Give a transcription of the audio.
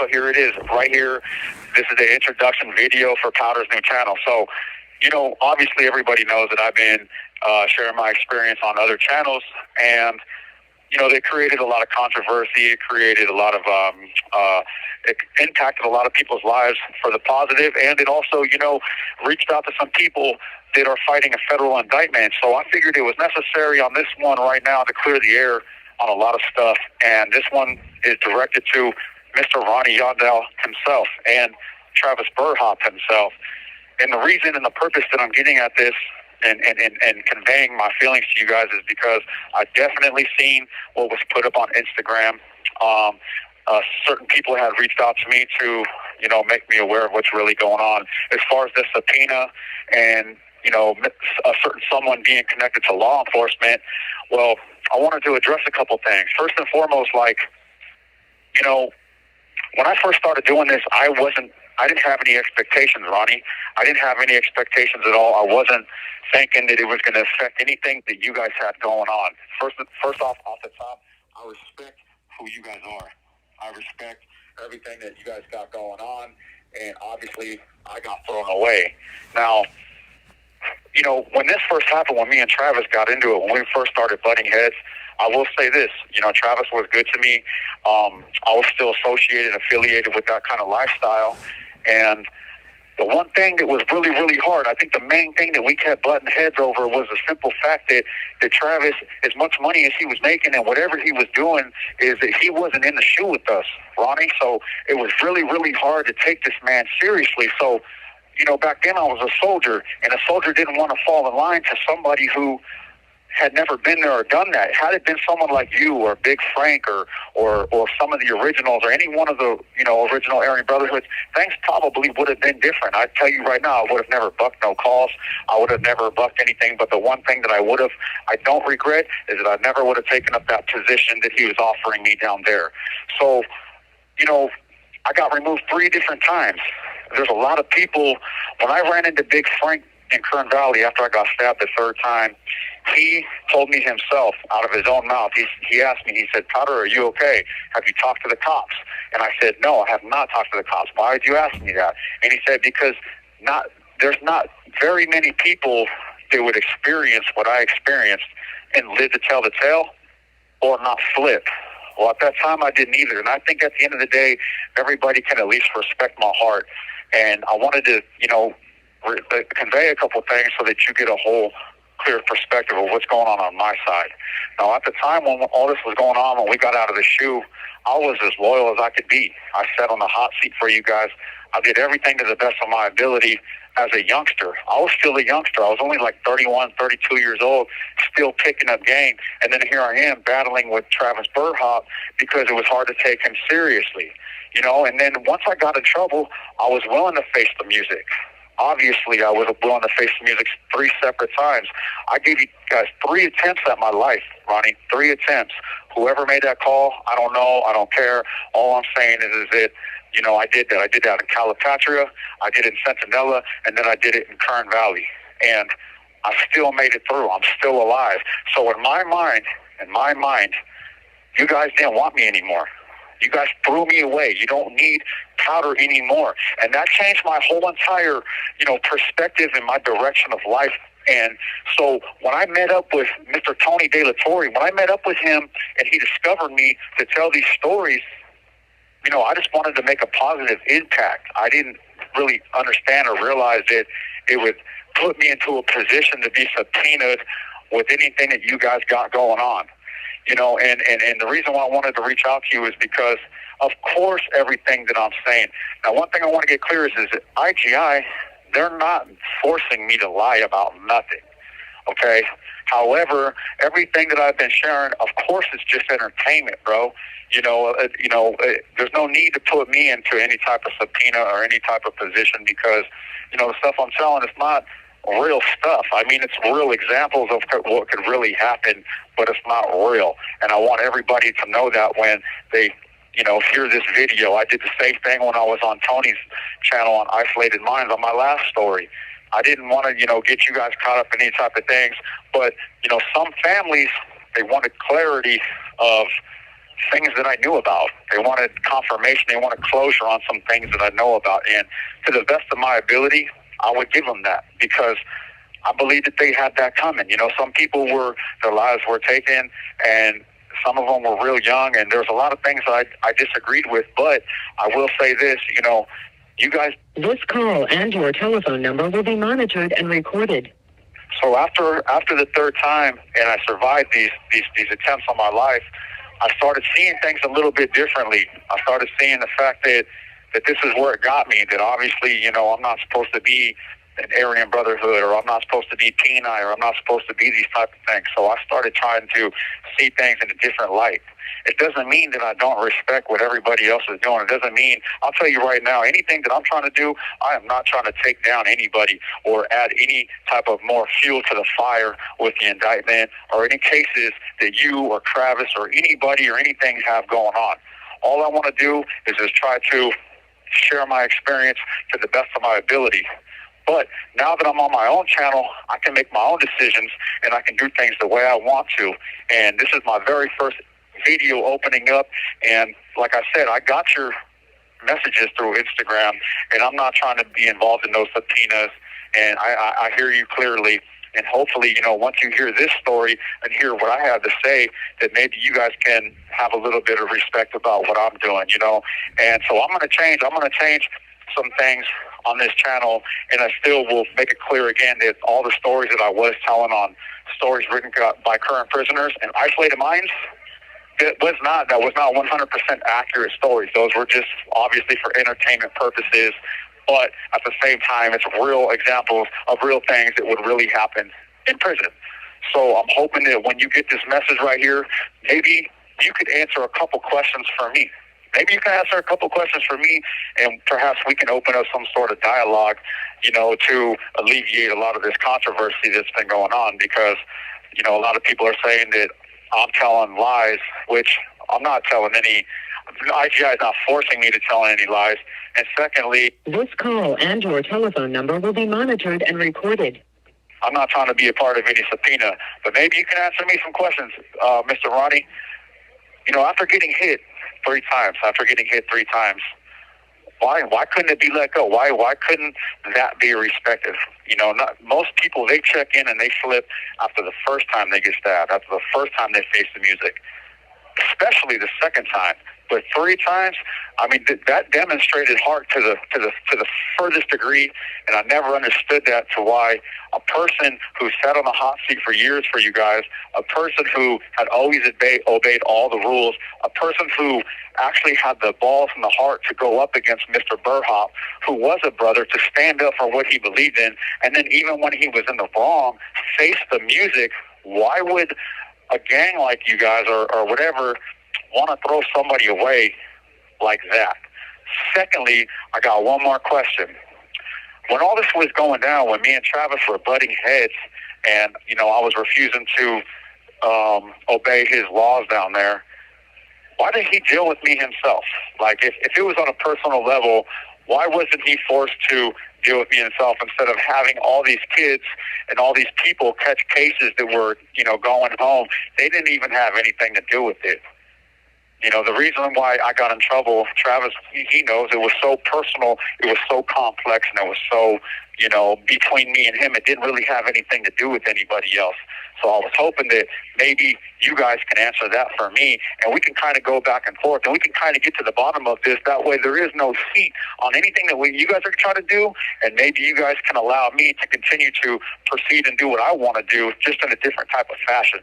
so here it is, right here. This is the introduction video for Powder's new channel. So, obviously everybody knows that I've been sharing my experience on other channels, and they created a lot of controversy. It created a lot of, it impacted a lot of people's lives for the positive, and it also, reached out to some people that are fighting a federal indictment. So I figured it was necessary on this one right now to clear the air on a lot of stuff, and this one is directed to Mr. Ronnie Yondell himself and Travis Burhop himself. And the reason and the purpose that I'm getting at this and conveying my feelings to you guys is because I definitely seen what was put up on Instagram. Certain people had reached out to me to, make me aware of what's really going on as far as the subpoena and, a certain someone being connected to law enforcement. Well, I wanted to address a couple things. First and foremost, when I first started doing this, I didn't have any expectations, Ronnie. I didn't have any expectations at all. I wasn't thinking that it was going to affect anything that you guys had going on. First off the top, I respect who you guys are. I respect everything that you guys got going on, and obviously I got thrown away. Now, when this first happened, when me and Travis got into it, when we first started butting heads, I will say this, Travis was good to me. I was still associated, affiliated with that kind of lifestyle. And the one thing that was really, really hard, I think the main thing that we kept butting heads over was the simple fact that Travis, as much money as he was making and whatever he was doing, is that he wasn't in the shoe with us, Ronnie. So it was really, really hard to take this man seriously. So, back then I was a soldier, and a soldier didn't want to fall in line to somebody who had never been there or done that. Had it been someone like you or Big Frank or some of the originals or any one of the, original Aryan Brotherhoods, things probably would have been different. I tell you right now, I would have never bucked no calls. I would have never bucked anything. But the one thing that I don't regret is that I never would have taken up that position that he was offering me down there. So, I got removed 3 different times. There's a lot of people. When I ran into Big Frank in Kern Valley after I got stabbed the 3rd time, he told me himself out of his own mouth, he asked me, he said, "Powder, are you okay? Have you talked to the cops?" And I said, "No, I have not talked to the cops." "Why did you ask me that?" And he said, "Because there's not very many people that would experience what I experienced and live to tell the tale or not flip." Well, at that time, I didn't either. And I think at the end of the day, everybody can at least respect my heart. And I wanted to, convey a couple things so that you get a whole clear perspective of what's going on my side. Now, at the time when all this was going on, when we got out of the shoe, I was as loyal as I could be. I sat on the hot seat for you guys. I did everything to the best of my ability as a youngster. I was still a youngster. I was only like 31, 32 years old, still picking up game. And then here I am battling with Travis Burhop because it was hard to take him seriously. And then once I got in trouble, I was willing to face the music. Obviously, I was willing to face the music 3 separate times. I gave you guys 3 attempts at my life, Ronnie, 3 attempts. Whoever made that call, I don't know. I don't care. All I'm saying is that, I did that. I did that in Calipatria, I did it in Centinela, and then I did it in Kern Valley. And I still made it through. I'm still alive. So in my mind, you guys didn't want me anymore. You guys threw me away. You don't need Powder anymore. And that changed my whole entire, perspective and my direction of life. And so when I met up with Mr. Tony De La Torre, when I met up with him and he discovered me to tell these stories, I just wanted to make a positive impact. I didn't really understand or realize that it would put me into a position to be subpoenaed with anything that you guys got going on. And the reason why I wanted to reach out to you is because, of course, everything that I'm saying. Now, one thing I want to get clear is that IGI, they're not forcing me to lie about nothing, okay? However, everything that I've been sharing, of course, it's just entertainment, bro. There's no need to put me into any type of subpoena or any type of position because, the stuff I'm telling is not real stuff. I mean, it's real examples of what could really happen, but it's not real. And I want everybody to know that when they, hear this video. I did the same thing when I was on Tony's channel on Isolated Minds on my last story. I didn't want to, get you guys caught up in any type of things, but, some families, they wanted clarity of things that I knew about. They wanted confirmation. They wanted closure on some things that I know about. And to the best of my ability, I would give them that because I believe that they had that coming. You know, some people their lives were taken, and some of them were real young, and there's a lot of things I disagreed with. But I will say this, you know, you guys. This call and your telephone number will be monitored and recorded. So after the third time, and I survived these attempts on my life, I started seeing things a little bit differently. I started seeing the fact that this is where it got me, that obviously, you know, I'm not supposed to be an Aryan Brotherhood, or I'm not supposed to be Peni, or I'm not supposed to be these type of things. So I started trying to see things in a different light. It doesn't mean that I don't respect what everybody else is doing. It doesn't mean, I'll tell you right now, anything that I'm trying to do, I am not trying to take down anybody or add any type of more fuel to the fire with the indictment or any cases that you or Travis or anybody or anything have going on. All I want to do is just try to share my experience to the best of my ability. But now that I'm on my own channel, I can make my own decisions and I can do things the way I want to. And this is my very first video opening up. And like I said, I got your messages through Instagram, and I'm not trying to be involved in those subpoenas. And I hear you clearly. And hopefully, you know, once you hear this story and hear what I have to say, that maybe you guys can have a little bit of respect about what I'm doing, you know. And so I'm going to change some things on this channel, and I still will make it clear again that all the stories that I was telling on stories written by current prisoners and isolated minds, that was not 100% accurate stories. Those were just obviously for entertainment purposes, but at the same time, it's real examples of real things that would really happen in prison. So I'm hoping that when you get this message right here, maybe you could answer a couple questions for me. Maybe you can answer a couple questions for me, and perhaps we can open up some sort of dialogue, you know, to alleviate a lot of this controversy that's been going on. Because, you know, a lot of people are saying that I'm telling lies, which I'm not telling any. IGI is not forcing me to tell any lies. And secondly, this call and your telephone number will be monitored and recorded. I'm not trying to be a part of any subpoena, but maybe you can answer me some questions, Mr. Ronnie. You know, after getting hit three times, why couldn't it be let go? Why couldn't that be respected? You know, most people, they check in and they flip after the first time they get stabbed, after the first time they face the music, especially the second time. But three times, I mean, that demonstrated heart to the furthest degree, and I never understood that, to why a person who sat on the hot seat for years for you guys, a person who had always obeyed all the rules, a person who actually had the balls and the heart to go up against Mr. Burhop, who was a brother, to stand up for what he believed in, and then even when he was in the wrong, face the music. Why would a gang like you guys or whatever want to throw somebody away like that? Secondly, I got one more question. When all this was going down, when me and Travis were butting heads, and you know, I was refusing to obey his laws down there, why did he deal with me himself? Like, if it was on a personal level, why wasn't he forced to deal with me himself instead of having all these kids and all these people catch cases that were, you know, going home? They didn't even have anything to do with it. You know, the reason why I got in trouble, Travis, he knows, it was so personal, it was so complex, and it was so, you know, between me and him. It didn't really have anything to do with anybody else. So I was hoping that maybe you guys can answer that for me, and we can kind of go back and forth, and we can kind of get to the bottom of this. That way there is no seat on anything that you guys are trying to do, and maybe you guys can allow me to continue to proceed and do what I want to do, just in a different type of fashion.